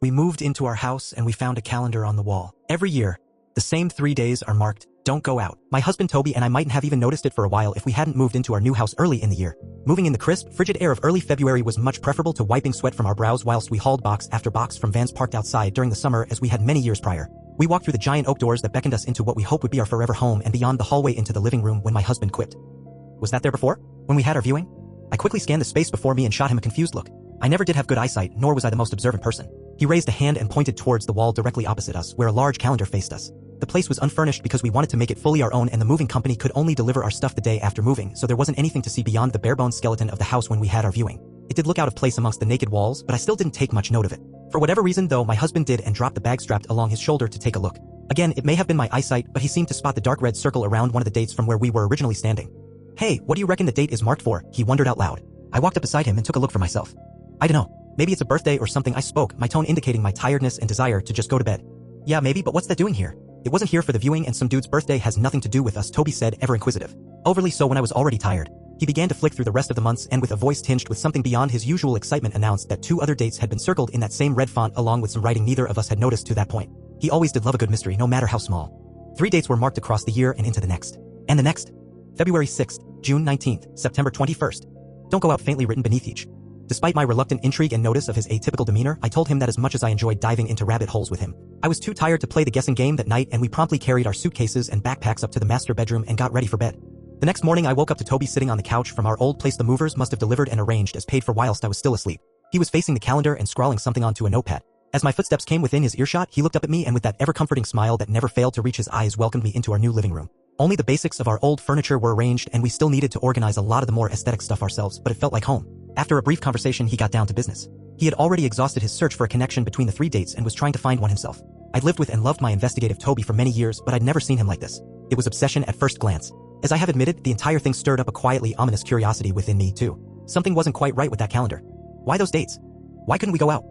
We moved into our house and we found a calendar on the wall. Every year, the same 3 days are marked, don't go out. My husband Toby and I mightn't have even noticed it for a while if we hadn't moved into our new house early in the year. Moving in the crisp, frigid air of early February was much preferable to wiping sweat from our brows whilst we hauled box after box from vans parked outside during the summer as we had many years prior. We walked through the giant oak doors that beckoned us into what we hope would be our forever home and beyond the hallway into the living room when my husband quipped. Was that there before? When we had our viewing? I quickly scanned the space before me and shot him a confused look. I never did have good eyesight, nor was I the most observant person. He raised a hand and pointed towards the wall directly opposite us, where a large calendar faced us. The place was unfurnished because we wanted to make it fully our own and the moving company could only deliver our stuff the day after moving, so there wasn't anything to see beyond the bare-bones skeleton of the house when we had our viewing. It did look out of place amongst the naked walls, but I still didn't take much note of it. For whatever reason though, my husband did and dropped the bag strapped along his shoulder to take a look. Again, it may have been my eyesight, but he seemed to spot the dark red circle around one of the dates from where we were originally standing. Hey, what do you reckon the date is marked for? He wondered out loud. I walked up beside him and took a look for myself. I don't know. Maybe it's a birthday or something. I spoke, my tone indicating my tiredness and desire to just go to bed. Yeah, maybe, but what's that doing here? It wasn't here for the viewing and some dude's birthday has nothing to do with us, Toby said, ever inquisitive. Overly so when I was already tired. He began to flick through the rest of the months and with a voice tinged with something beyond his usual excitement announced that 2 other dates had been circled in that same red font along with some writing neither of us had noticed to that point. He always did love a good mystery, no matter how small. 3 dates were marked across the year and into the next. And the next. February 6th, June 19th, September 21st. Don't go out faintly written beneath each. Despite my reluctant intrigue and notice of his atypical demeanor, I told him that as much as I enjoyed diving into rabbit holes with him, I was too tired to play the guessing game that night and we promptly carried our suitcases and backpacks up to the master bedroom and got ready for bed. The next morning I woke up to Toby sitting on the couch from our old place the movers must have delivered and arranged as paid for whilst I was still asleep. He was facing the calendar and scrawling something onto a notepad. As my footsteps came within his earshot, he looked up at me and with that ever-comforting smile that never failed to reach his eyes welcomed me into our new living room. Only the basics of our old furniture were arranged and we still needed to organize a lot of the more aesthetic stuff ourselves, but it felt like home. After a brief conversation he got down to business. He had already exhausted his search for a connection between the 3 dates and was trying to find one himself. I'd lived with and loved my investigative Toby for many years, but I'd never seen him like this. It was obsession at first glance. As I have admitted, the entire thing stirred up a quietly ominous curiosity within me too. Something wasn't quite right with that calendar. Why those dates? Why couldn't we go out?